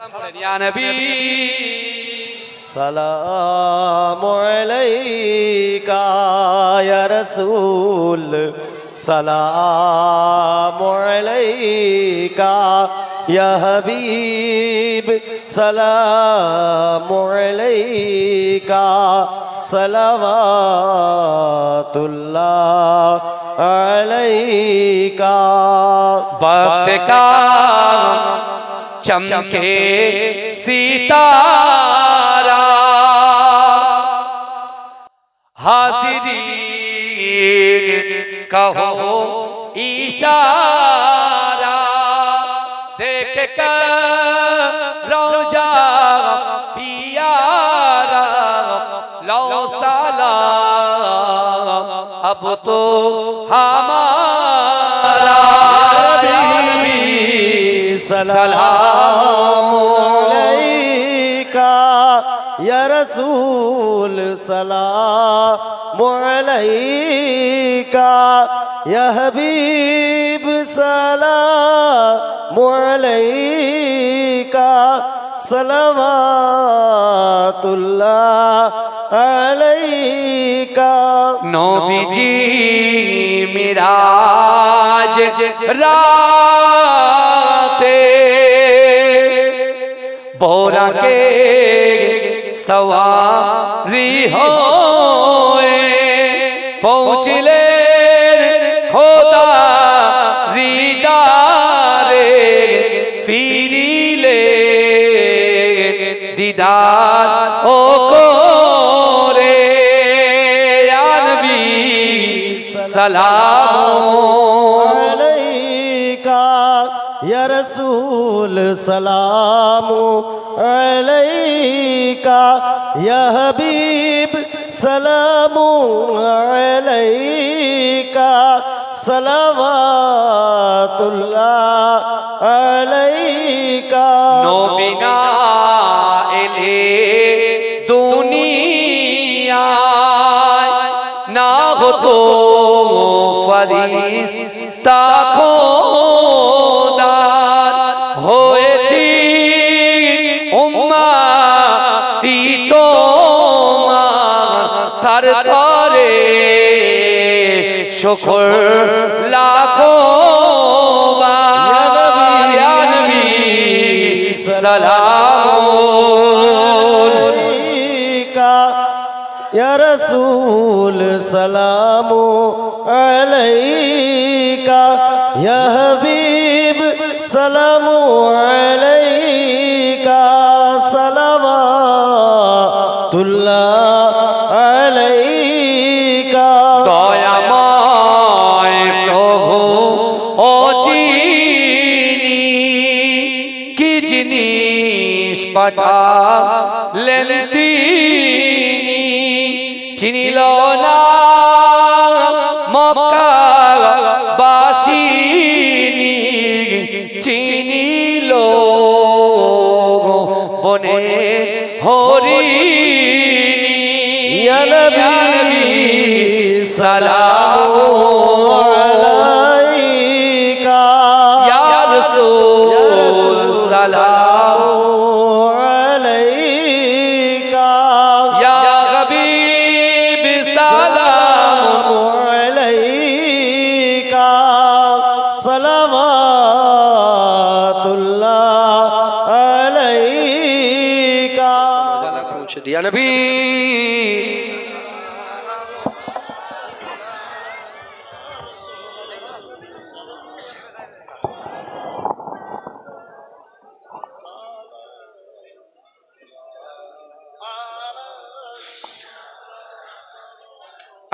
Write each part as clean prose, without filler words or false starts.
या नबी सलाम अलैका या रसूल सलाम अलैका या हबीब सलाम अलैका सलवातुल्लाह अलैका। वक्त का चमके सितारा हाज़िरीन कहो इशारा देख कर रौजा पियारा लो सलाम अब तो हमारा सलाम अलैका या रसूल सलाम अलैका या हबीब सलाम अलैका सलवातुल्लाह अलैका। नबीजी मिराज राते बोरा के सवारी होए पहुँचले खोदा दीदारे फिरिले दीदार ओ कोरे या नबी सलाम अलैका या रसूल सलाम अलैका या हबीब सलाम अलैका सलवातुल्लाह अलैका। नबीना एले दुनिया ना हो तो फरिश्ता खोदा হয়েছি উম্মতি তোমার তার তরে শুকর লাখো বার ইয়া নবী সালাম अलैका या रसूल सलाम अलैका या हबीब सलाम अलैका सलवातुल्लाह अलैका। দয়াময় প্রভু ও চিনি কি জিনিস পাঠালেন তিনি চিনিল না মক্কাবাসিনী চিনিল বনে হরিণী या नबी सलाम अलैका या रसूल सलाम अलैका या हबीब सलाम अलैका सलवातुल्लाह अलैका। पूछ दिया नबी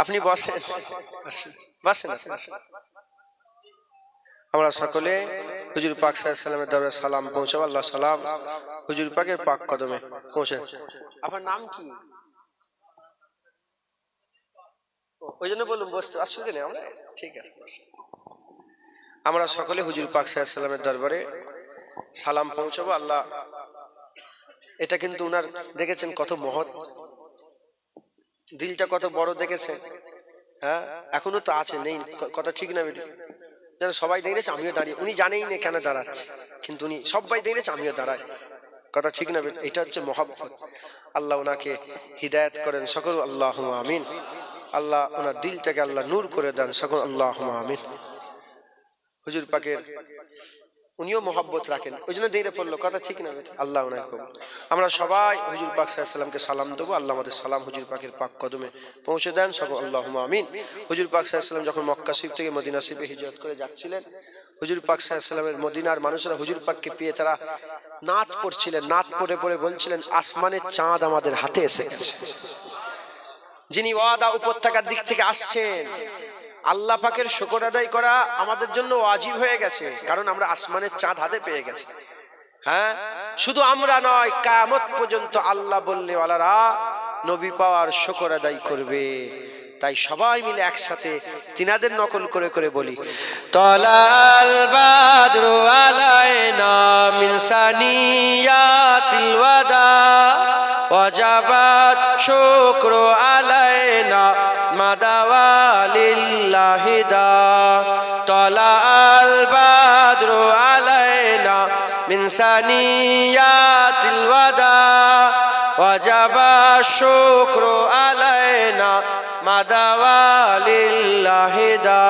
আপনি বসেন বসেন আমরা সকলে হুজুর পাক সাল্লাল্লাহু আলাইহি ওয়াসাল্লামের দরবারে সালাম পৌঁছাবো। আল্লাহ সালাম হুজুর পাকের পাক কদমে পৌঁছে। আপনার নাম কি? ওই জন্য বলুন বসতে অসুবিধা নেই, আমরা ঠিক আছে বসেন। আমরা সকলে হুজুর পাক সাল্লাল্লাহু আলাইহি ওয়াসাল্লামের দরবারে সালাম পৌঁছাবো। আল্লাহ এটা কিন্তু উনার দেখেছেন কত মহৎ, দিলটা কত বড় দেখেছেন। হ্যাঁ এখনো তো আছে, নেই কথা ঠিক না বেটি? যেন সবাই দেখেছে আমিও দাঁড়িয়ে, উনি জানেই না কেন দাঁড়াচ্ছে, কিন্তু উনি সবাই দেখেছে আমিও দাঁড়াই। কথা ঠিক না? এটা হচ্ছে মহব্বত। আল্লাহ ওনাকে হিদায়াত করেন, সকল আল্লাহুম্মা আমিন। আল্লাহ ওনার দিলটাকে আল্লাহ নূর করে দেন, সকল আল্লাহুম্মা আমিন। হুজুর পাকের উনিও মহব্বত রাখেন, ওই জন্য দেরে পড়লো। কথা ঠিক না? আল্লাহ ওনাকে কবুল। আমরা সবাই হুজুর পাক সাল্লাল্লাহু আলাইহি ওয়াসাল্লামকে সালাম দেবো। আল্লাহ আমাদের সালাম হুজুর পাকের পাক কদমে পৌঁছে দেন, সকল আল্লাহুম্মা আমিন। হুজুর পাক সাল্লাল্লাহু আলাইহি ওয়াসাল্লাম যখন মক্কা শরীফ থেকে মদিনা শরীফে হিজরত করে যাচ্ছিলেন, হুজুর পাক সাল্লাল্লাহু আলাইহি ওয়াসাল্লামের মদিনার মানুষেরা হুজুর পাককে পেয়ে তারা নাত পড়ছিলেন, নাত পড়ে পড়ে বলছিলেন, আসমানের চাঁদ আমাদের হাতে এসে গেছে। যিনি ওয়াদা উপত্যকার দিক থেকে আসছেন, আল্লাহ পাকের শুকর আদায় করা আমাদের জন্য ওয়াজিব হয়ে গেছে, কারণ আমরা আসমানের চাঁদ হাতে পেয়ে গেছি। হ্যাঁ, শুধু আমরা নয়, কিয়ামত পর্যন্ত আল্লাহ বললে ওয়ালারা নবী পাওয়ার শুকর আদায় করবে। তাই সবাই মিলে একসাথে তিনাদের নকল করে করে বলি, তলাল বাদরু আলাইনা মিন সানিয়াতিল ওয়াদা ওয়াজাবাত শুকরু আলাইনা মাদাওয়ালিল্লাহি দা। তলাল বাদরু আলাইনা মিন সানিয়াতিল ওয়াদা ওয়াজাবাত শুকরু আলাইনা মাদাওয়ালিল্লাহি দা।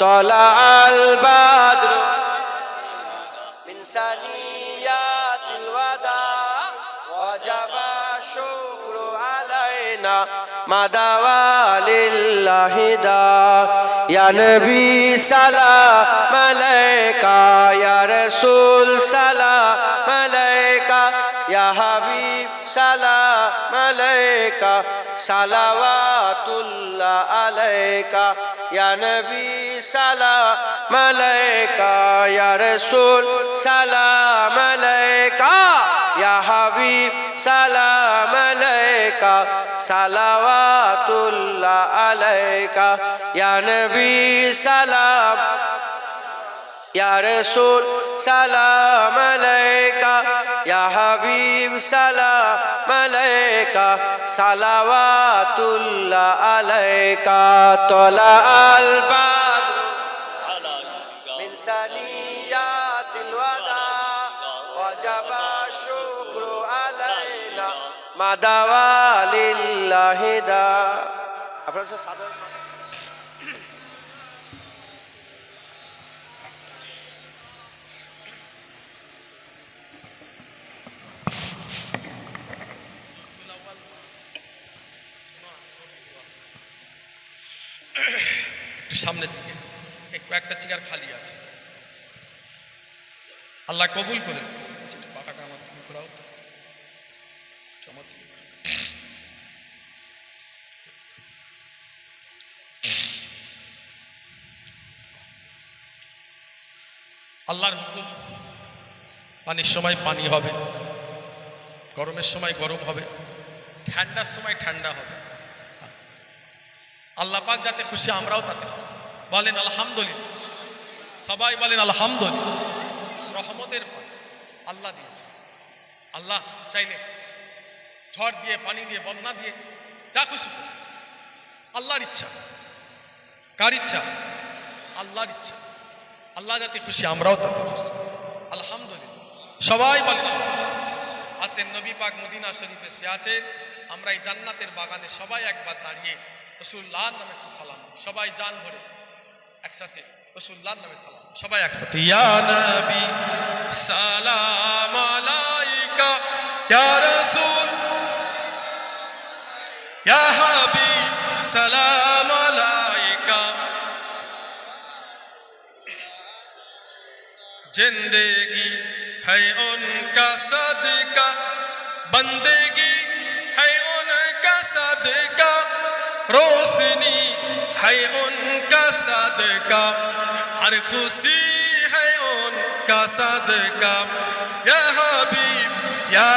তলাল বাদরু মিন সানিয়াতিল ওয়াদা ওয়াজাবা শুকরু আলাইনা মাদাওয়ালিল্লাহি দা। ইয়া নবী সালাম আলাইকা, ইয়া রাসূল সালাম আলাইকা, ইয়া হাবিব সালাম আলাইকা, সালাওয়াতুল্লাহ আলাইকা। ইয়া নবী সালাম আলাইকা, ইয়া রাসূল সালাম আলাইকা, ইয়া হাবিব সালাম আলাইকা, সালাওয়াতুল্লাহ আলাইকা। ইয়া নবী সালাম, ইয়া রাসূল সালাম আলাইকা, ইয়া হাবিব সালাম আলাইকা, সালাওয়াতুল্লাহ আলাইকা। তলাল বাদরু মিন সানিয়াতিল ওয়াদা ওয়াজাবা শুকরু আলাইনা মাদাওয়ালিল্লাহি দা। আপনারা সাধারণ সামনের দিকে কয়েকটা চেয়ার খালি আছে, আল্লাহ কবুল করে। পাখাটা আমার দিকে ঘোরাও, আমার দিকে। আল্লাহর হুকুম, পানির সময় পানি হবে, গরমের সময় গরম হবে, ঠান্ডার সময় ঠান্ডা হবে। আল্লাহ পাক যাতে খুশি, আমরাও তাতে খুশি। বলেন আলহামদুলিল্লাহ, সবাই বলেন আলহামদুলিল্লাহ। রহমতের পানি আল্লাহ দিয়েছে। আল্লাহ চাইলে ঝড় দিয়ে, পানি দিয়ে, বন্যা দিয়ে, যা খুশি, আল্লাহর ইচ্ছা। কার ইচ্ছা? আল্লাহর ইচ্ছা। আল্লাহ যাতে খুশি, আমরাও তাতে খুশি। আলহামদুলিল্লাহ, সবাই বলেন। আসেন, নবী পাক মদিনা শরীফে সে আছেন। আমরা এই জান্নাতের বাগানে সবাই একবার দাঁড়িয়ে রাসূলুল্লাহর নামে একটু সালাম দিই। সবাই জান ভরে একসাথে রাসূলুল্লাহর নামে সালাম, সবাই একসাথে। ইয়া নবী সালাম আলাইকা, ইয়া রাসূল, ইয়া হাবিব সালাম আলাইকা। जिंदगी है उनका सदका, बंदगी है उनका सदका, रोशनी है उनका सदका, हर खुशी है उनका सदका। या हबीब या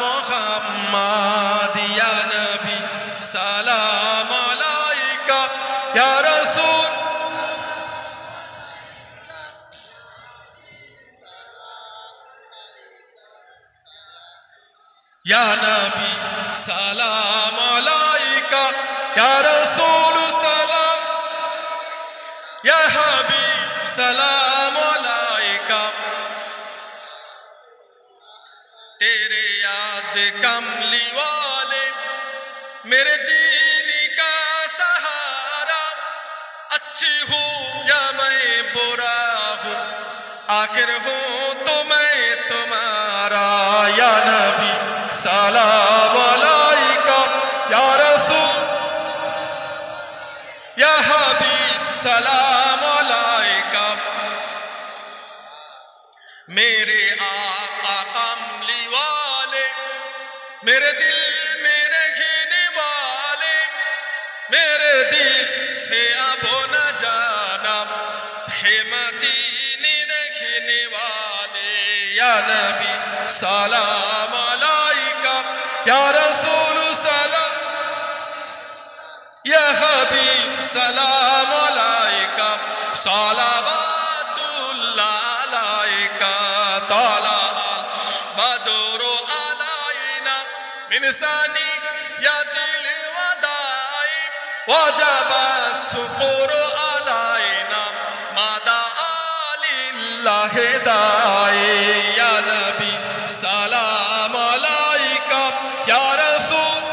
मोहम्मद या नबी सलाम अलैका, या रसूल या नबी सलाम अलैका, या रसूल सलाम, या हबीब सलाम अलैका। तेरे याद कमली वाले मेरे जीने का सहारा। अच्छी हूँ या मैं बुरा हूँ आखिर हूँ तो मैं तुम्हारा। या नबी सलाम अलैका, या रसूल या हबीब सलाम अलैका। मेरे आका कमली वाले मेरे दिल में रहने वाले, मेरे दिल से अब न जाना है मदीने रहने वाले। या नबी सलाम अलैका, या रसूल सलाम या हबीब सलाम अलैका। सलावतुल्लाह अलैका ताला बदरु अलैना मिन सानियतिल वदाई वजब शुक्र अलैना मादा लिल्लाह दाई। या नबी सलाम अलैका, या रसूल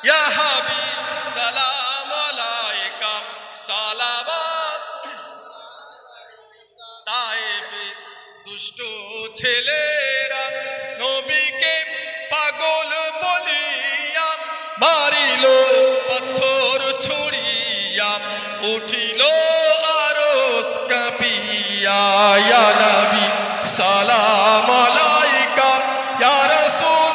या हबीब सलाम अलैका। सालावात ताइफे दुष्ट ছেলেরা নবীকে পাগল বলিয়া মারিল পাথর ছুড়িয়া উঠিল আরশ কাঁপিয়া। ইয়া নবী সালাম আলাইকা, ইয়া রাসূল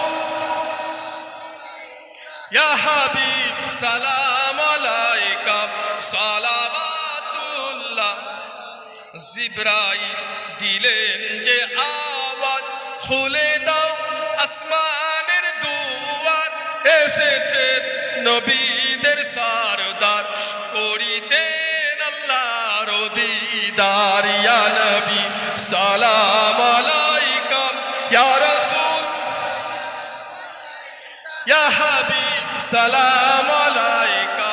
या हबीब सलाम अलैका। सलावतुल्लाह जिब्राइल दिलेन जे आवाज खुले दाओ আসমানের দুয়ার। এসেছেন নবীদের সরদার করিতেন আল্লাহর দিদার। ইয়া নবী সালাম আলাইকা, ইয়া রাসূল या हबीब सलाम अलैका।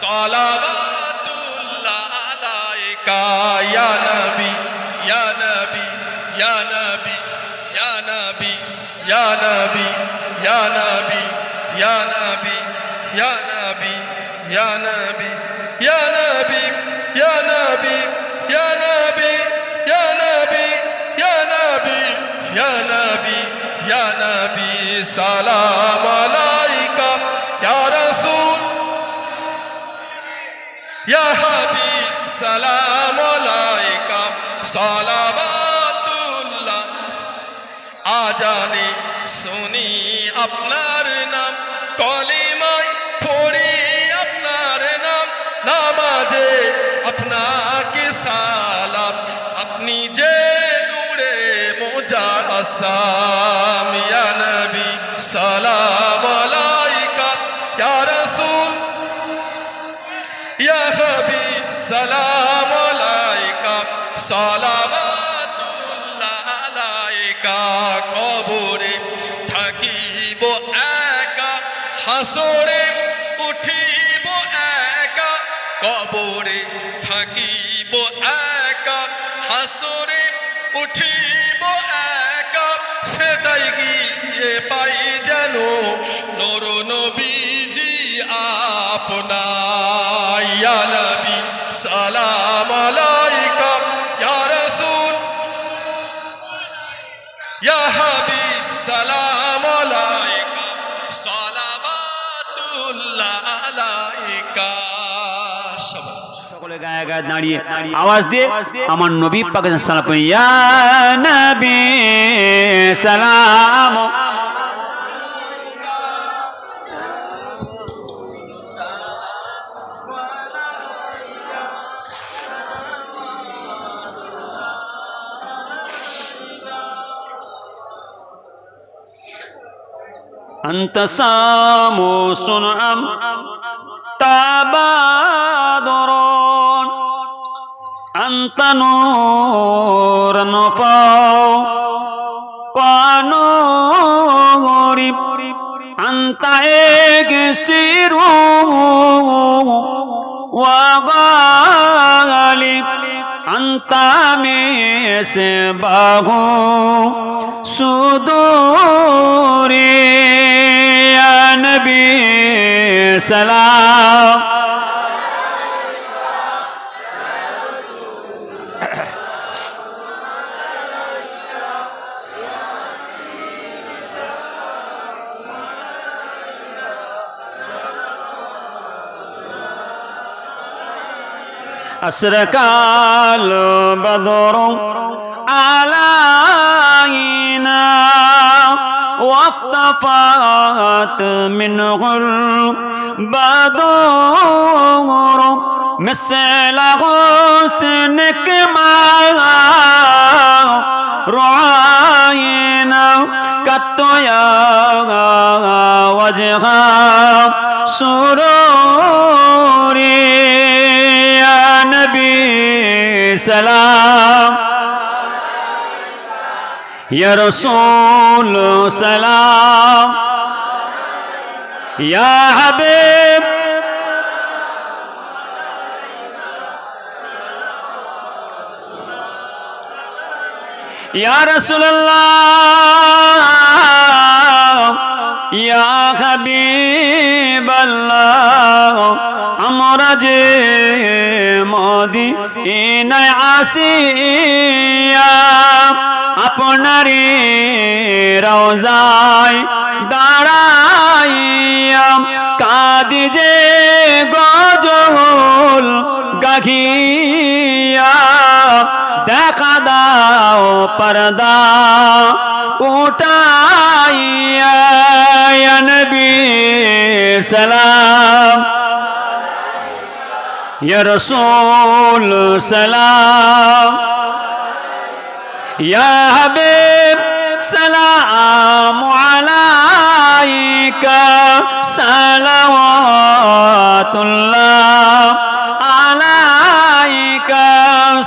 सलावतुल्लाह अलैका। या नबी या नबी या नबी या नबी या नबी या नबी या नबी या नबी या नबी या नबी या नबी या नबी या नबी या नबी या नबी या नबी सलाम अलैका, या रसूल या हबीब सलाम अलैका। सलावतुल्लाह आजाने सुनी আপনার নাম কলিমায় পড়ি আপনার নাম নামাজে আপনাকে সালাম আপনি যে নূরে মুজাসসাম। ইয়া নবী সালাম আলাইকা, ইয়া রাসূল ইয়া হাবিব সালাম আলাইকা। সালাওয়াতুল্লাহ আলাইকা। কবরে থাকিব একা হাসরে উঠিব একা। কবরে থাকিব একা হাসরে উঠিব একা। সেটাই গিয়ে পাই যেন নূর নবীজি আপনার। ইয়া নবী সালাম আলাইকা, ইয়া রাসূল ইয়া হাবিব সালাম আলাইকা। সালাওয়াতুল্লাহ আলাইকা। সকলে গায়ে গায়ে দাঁড়িয়ে আওয়াজ দিয়ে আমার নবী পাকের সালাম পড়ি। ইয়া নবী সালাম أنت ساموس أم تبادر أنت نور فوق نور أنت إكسير وغالب أنت مصباح সুদূরে ইয়া নবী সালাম أشرق البدر علينا واقتفت منه البدور مثل حسنك ما رأينا قط يا وجه سروري نبی سلام یا رسول سلام یا حبیب یا رسول اللہ یا حبیب اللہ আমরা যে মদিনায় আসিয়া আপনারই রওজায় দাঁড়াইয়া কাঁদি যে গজল গাহিয়া দেখা দাও পর্দা উঠাইয়া ইয়া নবী সালাম یا رسول سلام یا حبیب سلام علیک صلوات الله علیک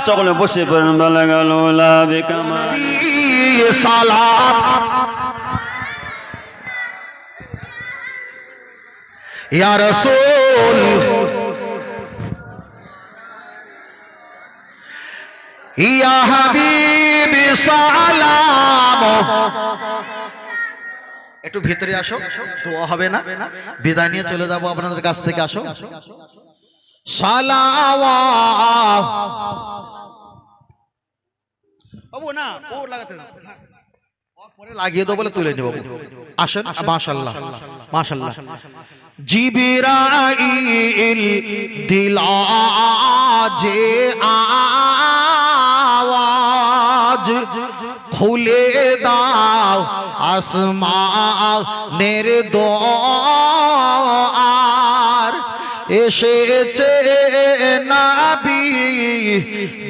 সকলে বসে পড়েন বলেন আল্লাহ বিকামাল সালাম ইয়া রাসূল ইয়া হাবিবি সালাম একটু ভিতরে আসো দোয়া হবে না বিদায় নিয়ে চলে যাব আপনাদের কাছ থেকে আসো সালাওয়াত বাবু না ও লাগাতে না পরে লাগিয়ে দাও বলে তুলে নেব আসেন মাশাআল্লাহ মাশাআল্লাহ জিবরাইল দিলা যে আওয়াজ খুলে দাও আসমানের দ্বার এসেছে নবী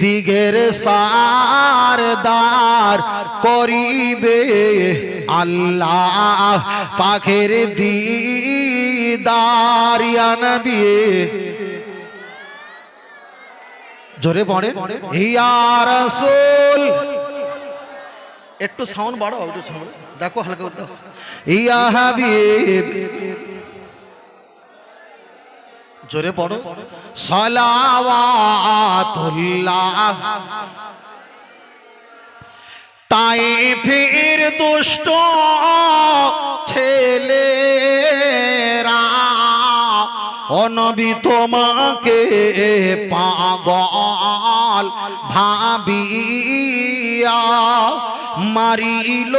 দিগের সারদার করিবে আল্লাহ পাখের দিদার ইয়া নবী জোরে পড়ে ইয়া রাসূল একটু সাউন্ড বাড়াও একটু সাউন্ড দেখো হালকা করতে ইয়া হাবিব জোরে পড়ো সালাওয়াতুল্লাহ তাইফের দুষ্ট ছেলেরা ও নবী তোমাকে পাগল ভাবিয়া মারিল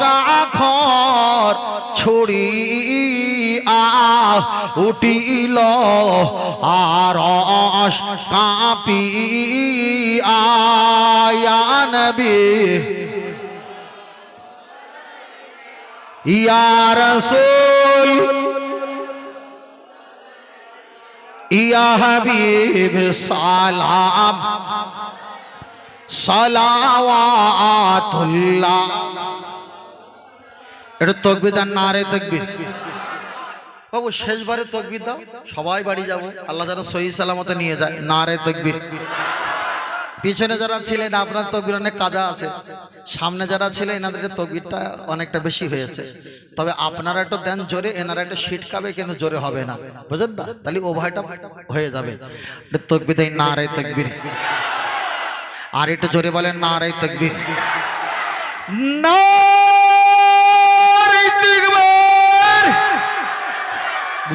কাখর ছড়িয়া উঠিল আরশ কাঁপিয়া ইয়া নবী ইয়া রাসূল ইয়া হাবিব সালাম সালাওয়াতুল্লাহ এটা তাকবীর আর নারে তাকবীর বাবু শেষবারে তাকবীর দাও সবাই বাড়ি যাব আল্লাহ যেন সহি সালামতে নিয়ে যায় নারে তাকবীর পিছনে যারা ছিলেন আপনার তাকবীর অনেক কাজা আছে সামনে যারা ছিলেন এনাদের তাকবীরটা অনেকটা বেশি হয়েছে তবে আপনারা একটু দেন জোরে এনারা একটা ছিটকাবে কিন্তু জোরে হবে না বুঝলেন না তাহলে ওভারটা হয়ে যাবে তাকবীর দেই নারে তাকবীর আর একটু জোরে বলেন নারে তাকবীর নারে তাকবীর।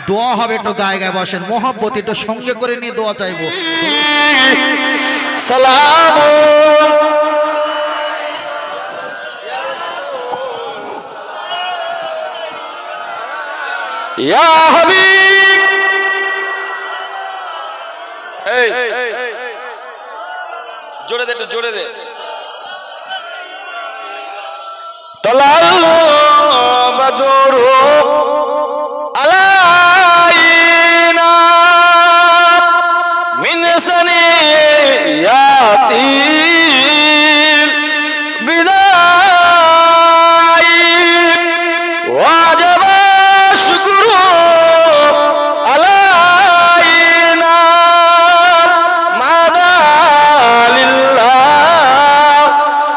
দোয়া হবে, একটু গায়ে গায়ে বসেন, মোহাব্বত একটু সঙ্গে করে নিয়ে দোয়া চাইবো। সালাম ইয়া হাবিব এই জোরে দে, একটু জোরে দে। তলাল বদরু আলাইনা মিন সানিয়াতিল বিদাই ওয়াজবা শুকরু আলাইনা মাদা লিল্লাহ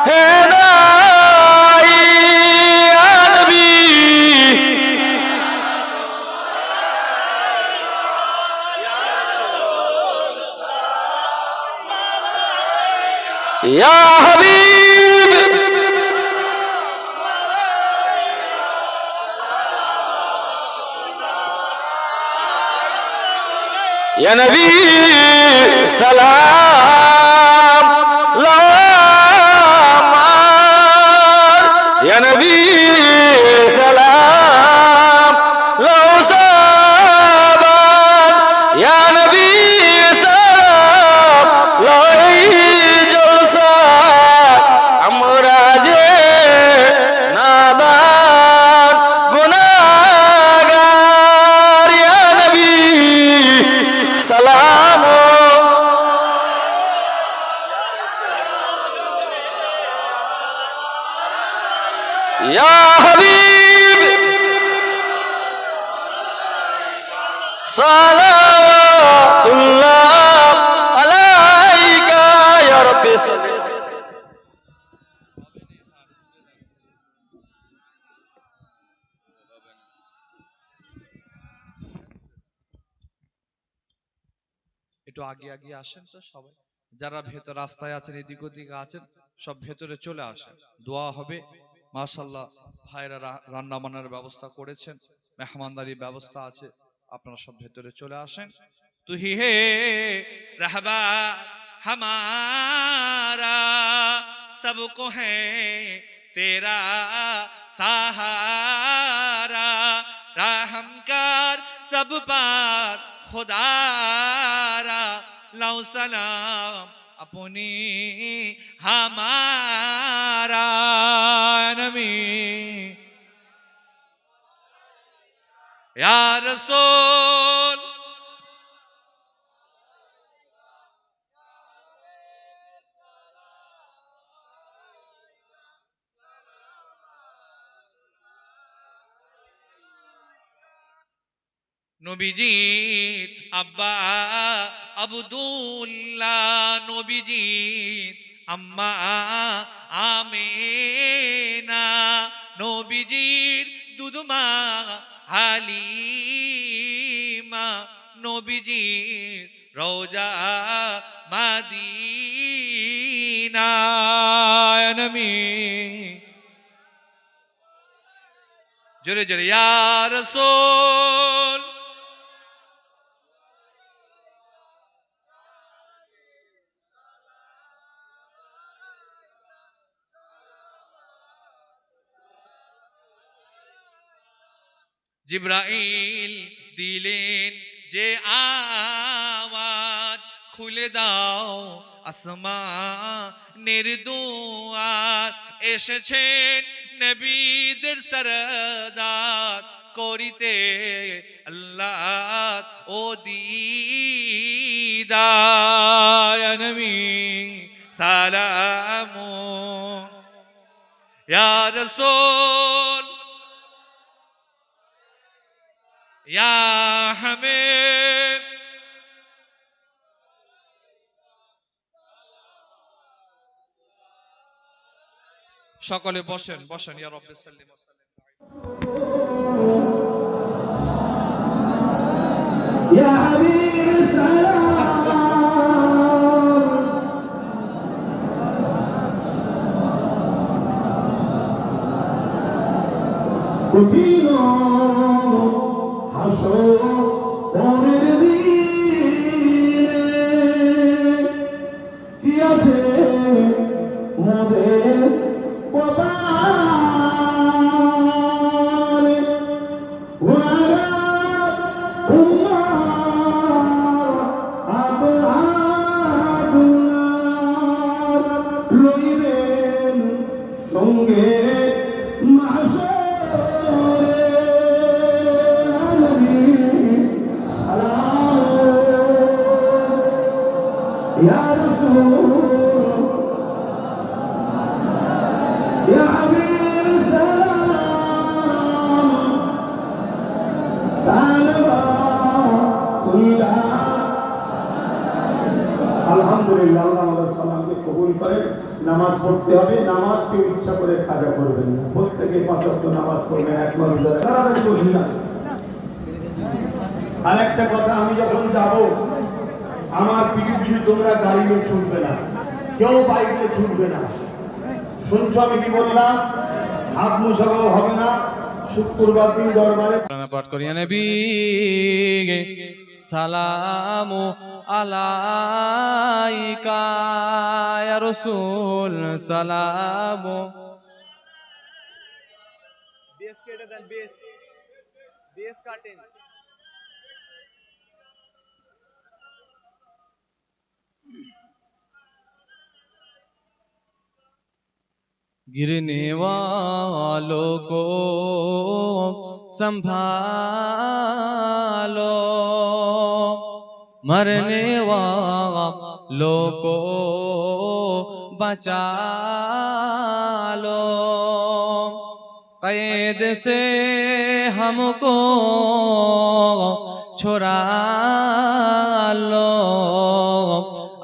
হেদাই ইয়া নবী ইয়া হাবিব ইয়া নবী সালাম লামার ইয়া নবী সালাম লাউসাবান ইয়া নবী সালাম লাই জলসা আমরা যে নাদান গুনাহগার ইয়া নবী সালাম ইয়া হাবিব সালাতুল্লাহ আলাইকা ইয়া রাব্বি একটু আগে আগে আসেন তো সবাই, যারা ভেতর রাস্তায় আছেন, এদিক ওদিকে আছেন, সব ভেতরে চলে আসেন, দোয়া হবে। মাশাআল্লাহ, ভাইরা রান্না বান্নার ব্যবস্থা করেছেন, মেহমানদারির ব্যবস্থা আছে, আপনারা সব ভেতরে চলে আসেন। তুহি হে রাহবা হামারা সবকো হে তেরা সাহারা রাহমকার সব পার खुदारा लाओ सलाम अपनी हमारा नबी या रसूल নবীজির আব্বা আব্দুল্লাহ, নবীজির আম্মা আমেনা, নবীজির দুধমা হালিমা, নবীজির রওজা মদিনা নবী। জোরে জোরে ইয়া রাসূল জিব্রাইল দিলেন যে আওয়াজ, খুলে দাও আসমানের দুয়ার, এসেছেন নবীদের সরদার, করিতে আল্লাহ ও দিদার নবী সালামু ইয়া রাসূল ইয়া হাবিব। সকলে বসেন বসেন, ইয়া রাব্বি সাল্লিম ওয়া সাল্লিম। ইয়া হাবিব সালাম কঠিন হাসরের দিনে কি আছে মোদের কপালে ওয়ারা লইবেন সঙ্গে মাসরে নবী সালাম ইয়া রাসূল ইয়া হাবিব সালাম আলহামদুলিল্লাহ, আল্লাহ আমাদের সালামকে কবুল করে। নামাজ পড়তে হবে, নামাজ কেউ ইচ্ছা করে কাজা করবেন না, প্রত্যেকে 5 ওয়াক্ত নামাজ পড়বে, একবার বলি না। আর একটা কথা, আমি যখন যাব আমার পিছু পিছু তোমরা গাড়ি নিয়ে ছুটবে না, কেউ বাইক নিয়ে ছুটবে না। শুনছো আমি কি বললাম? হাত মুসাফাও হবে না। শুক্রবার দিন দরবারে পাঠ করিয়া নবী সালামু আলাইকা ইয়া রাসূল সালামু বেস কেটে দেন, বেস কাটেন। गिरने वालों को संभालो, मरने वालों को बचा लो, कैद से हमको छुड़ा लो,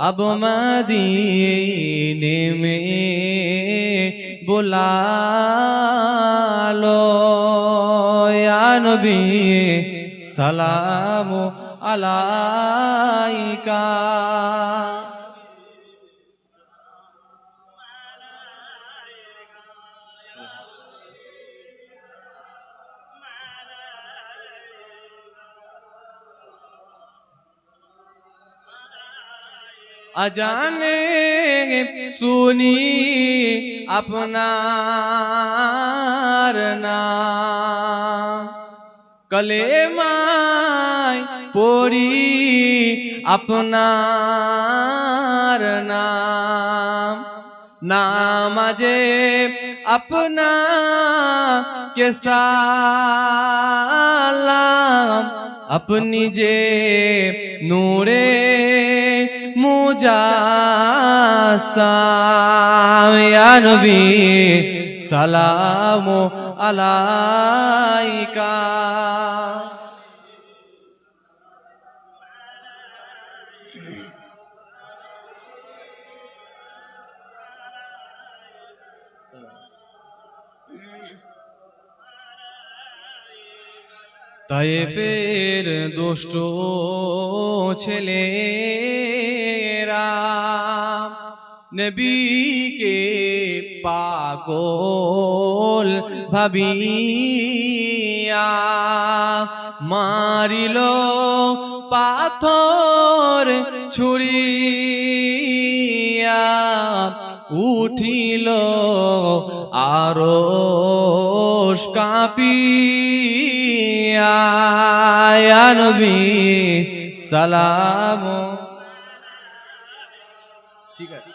अब मदीने में बुला लो या नबी सलाम अलैका। अजाने सुनी अपनार नाम, कलेमाय पढ़ी अपनार नाम, नामाजे अपना के सालाम, अपनी जे नूरे मुजासाम या नबी सलामु अलैका। তায়েফের দুষ্ট ছেলেরা নবীকে পাগল ভাবিয়া মারিল পাথর ছুড়িয়া, উঠিল আরশ কাঁপিয়া ইয়া নবী সালাম। ঠিক আছে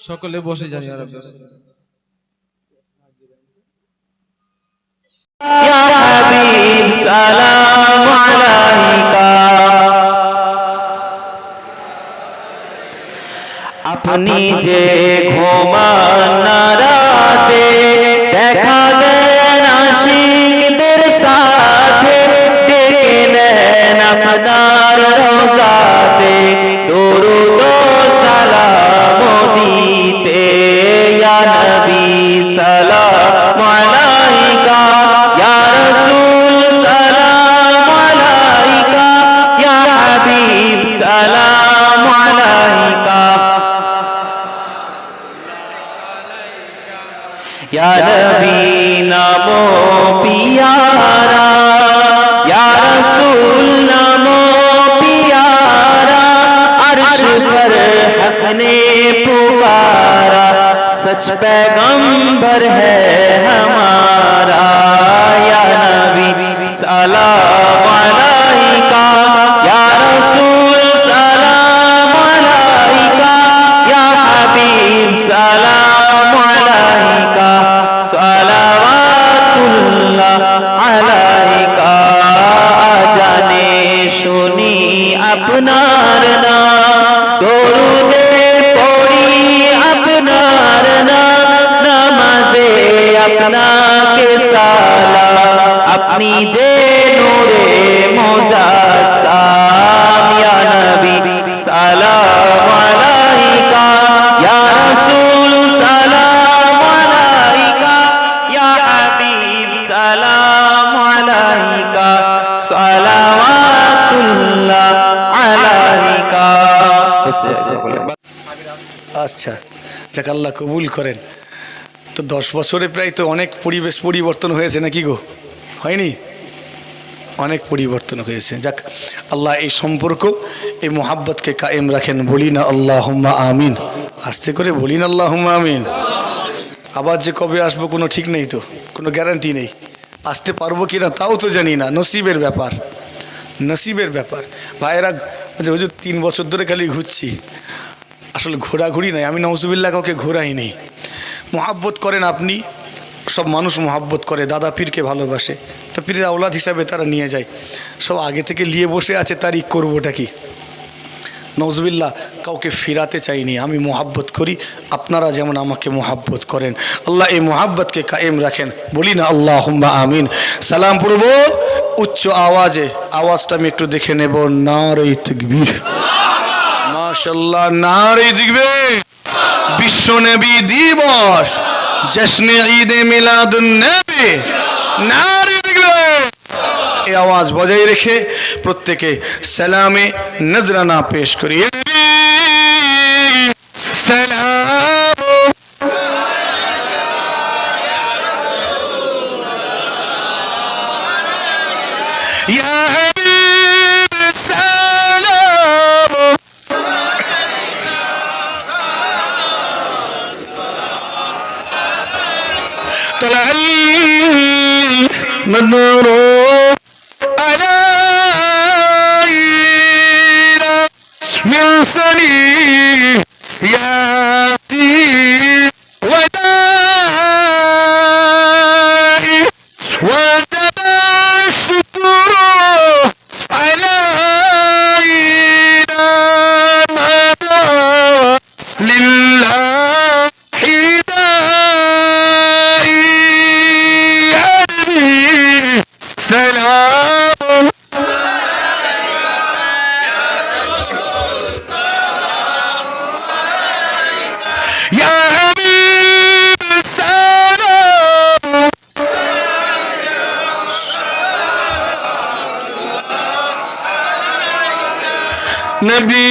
সকলে বসে যান। या हबीब सलाम अलैका। अपनी जे घुमाना राते দেখা দেন আশিকদের সাথে, ডেকে নেন আপনার রওজাতে, দরুদ ও সালাম দিতে ইয়া নবী সালাম আলাইকা ইয়া রাসূল नबी नामो पियारा या रसूल नामो पियारा अर्श पर हक ने पुकारा सच पैगंबर है हमारा या नबी सलाम अलैका या रसूल सलाम अलैका या हबीब सलाम अलैका सलावातुल्लाह अलैका जाने শুনি আপনার নাম দরুদে পড়ি আপনার নাম নামাজে আপনাকে সালাম আপনি যে নূরে মুজাসসাম ইয়া নবী সালাম আলাইকা ইয়া রাসূল সালাম আলাইকা ইয়া হাবিব সালাম আলাইকা সালাওয়াতুল্লাহ আলাইকা। আচ্ছা, যাক আল্লাহ কবুল করেন। তো 10 বছরে প্রায় তো অনেক পরিবেশ পরিবর্তন হয়েছে নাকি গো, হয়নি? অনেক পরিবর্তন হয়েছে। যাক আল্লাহ এই সম্পর্ক এই মোহাব্বতকে কায়েম রাখেন। বলি না আল্লাহুম্মা আমিন। আস্তে করে বলি না আল্লাহুম্মা আমিন। আবার যে কবে আসবো কোনো ঠিক নেই, তো কোনো গ্যারান্টি নেই। আসতে পারবো কি না তাও তো জানি না, নসিবের ব্যাপার, নসিবের ব্যাপার। ভাইয়েরা হুজুর 3 বছর ধরে খালি ঘুরছি। আসলে ঘোরাঘুরি নাই, আমি নওজুবিল্লাহ কাউকে ঘোরাই নেই। মোহাব্বত করেন আপনি, সব মানুষ মোহাব্বত করে, দাদা পীরকে ভালোবাসে, তো পীরের আওলাদ হিসাবে তারা নিয়ে যায়। সব আগে থেকে নিয়ে বসে আছে, তারই করবোটা কি? নওজুবিল্লাহ কাউকে ফিরাতে চাইনি, আমি মোহাব্বত করি, আপনারা যেমন আমাকে মোহাব্বত করেন। আল্লাহ এই মোহাব্বতকে কায়েম রাখেন। বলি না আল্লাহুম্মা আমিন। সালাম পড়ব উচ্চ আওয়াজে, আওয়াজটা আমি একটু দেখে নেব। নারে তাকবীর, মাশাআল্লাহ, নারে তাকবীর। বিশ্ব নবী দিবস, জশ্নে ঈদে মিলাদুন নবী, নারে তাকবীর। এই আওয়াজ বজায় রেখে প্রত্যেকে সালামে নজরানা পেশ করি। সালাম ইয়া হাবিব সালাম طلع المنور علينا من ثنياتي ودائي وجب الشكر علينا مدى لله سلام يا حبيب السلام نبي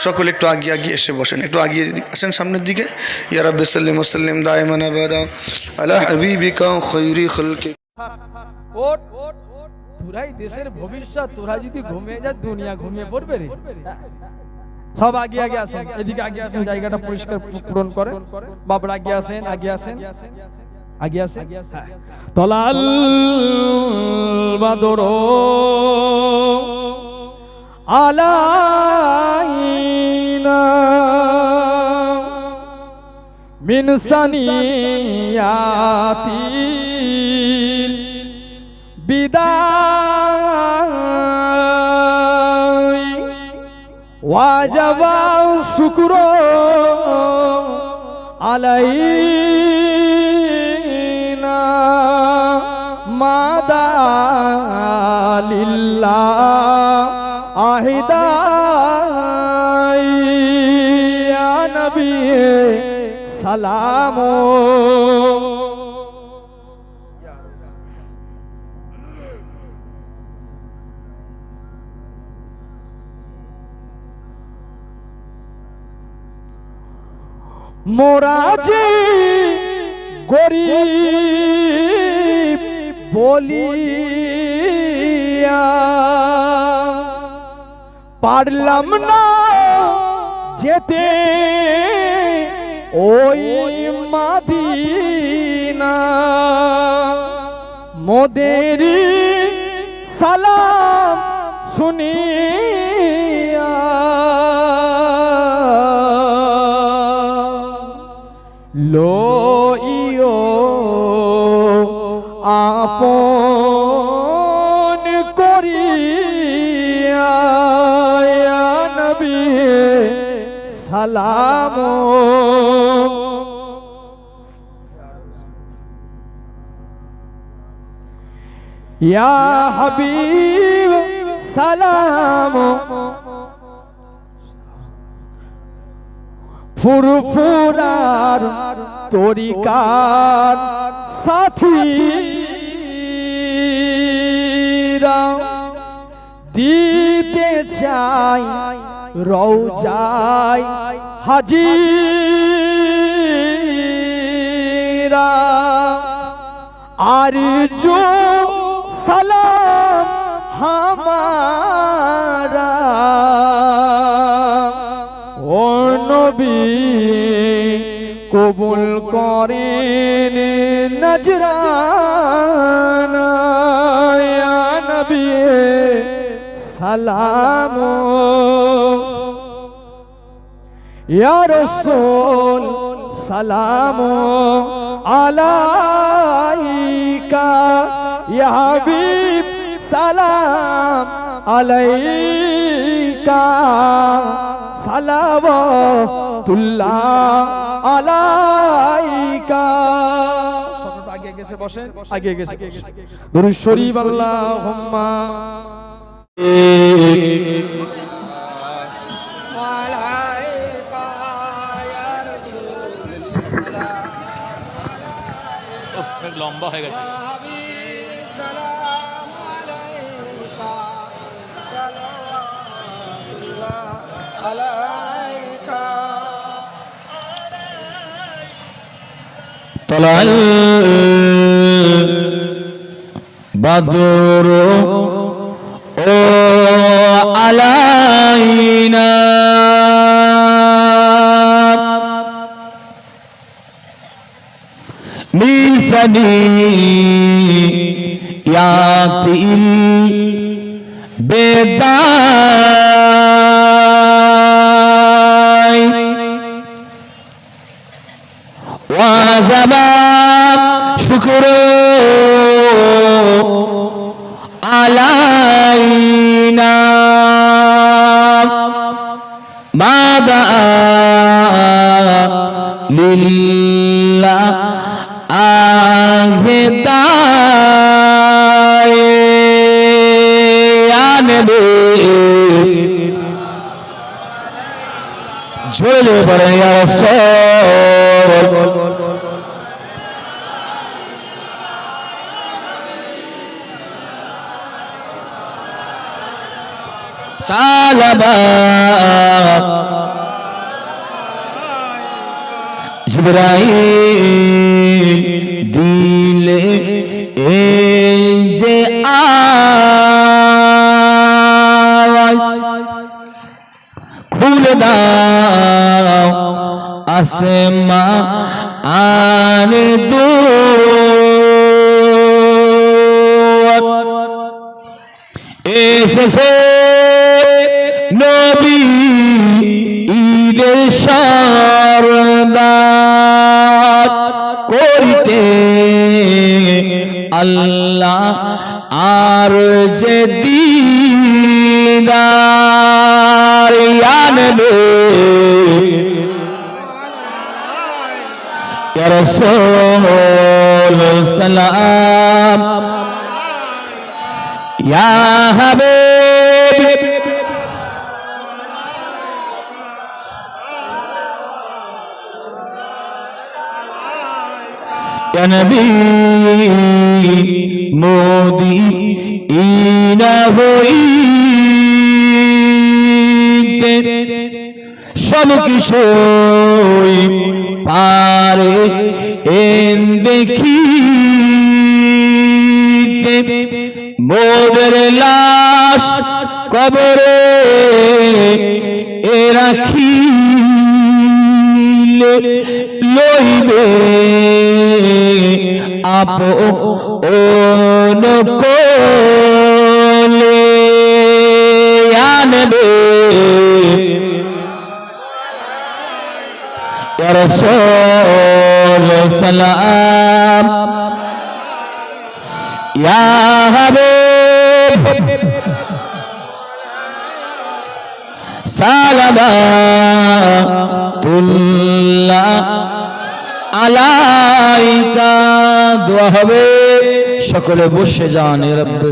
সকলে একটু আগে আগে এসে বসেন, একটু আগিয়ে আসেন সামনের দিকে। ইয়া রাব্বি সাল্লি ওয়া সাল্লিম দাইমান আবাদা আলা হাবিবিকা খায়রি খালকি। ওট তোরাই দেশের ভবিষ্যৎ, তোরা যদি ঘুমিয়ে যা দুনিয়া ঘুমিয়ে পড়বে রে। সব আগে আগে আসেন, এদিকে আগে আসেন, জায়গাটা পরিষ্কার পূরণ করেন। বাবরা আগে আসেন, আগে আসেন। আগে আছে তলাল বাদর আলাইনা মিন সানিয়াতিল বিদায় ওয়াজাবা শুকর আলাইনা মাদা লিল্লাহ আহিদাই ইয়া নবী সালাম মোরা যে গরিব বলিয়া পারলাম না যেতে ওই মাদিনা মোদের সালাম শুনিয়া লইও আপন করিয়া ইয়া নবী সালাম ইয়া হাবিব সালাম ফুরফুরার তরিকার সাথীরা দিতে চাই রওজায় হাজিরা আর जो सलाम हमारा ও নবী কবুল করেন নজরানা ইয়া নবী সালাম ইয়া রাসূল সালাম আলাইকা ইয়া হাবিব সালাম আলাইকা সালাওয়াতুল্লাহ আলাইকা সবটা আগে গেছে বসেন আগে গেছে দরুদ শরীফ আল্লাহুম্মা আলাইকা ইয়া রাসূলুল্লাহ লম্বা হয়ে গেছে طلع البدر علينا من ثنيات البداي وزمان شكر علينا ماذا لله أهداي يا نبي جل بر يا رسول সালাবা জিবরাইল দিলে এই যে আওয়াজ খুলে দাও আসমান আন দু এসেছে নবী ঈদের সরদার করিতে আল্লাহ আর যে দিদার আনবে ইয়া রাসূল সালাম ইয়া হাবিব ইয়া নবী মোদি ইনা হইতে সব কিছু পারে এন দেখিতে মোদের লাশ কবরে এ রাখিলে লইবে আপন কোলে আনবে ইয়া রাসূল সালাম ইয়া হাবিব সালামাতুল্লাহ আলাইকা দোয়া হবে সকলে বসে যান রব্বে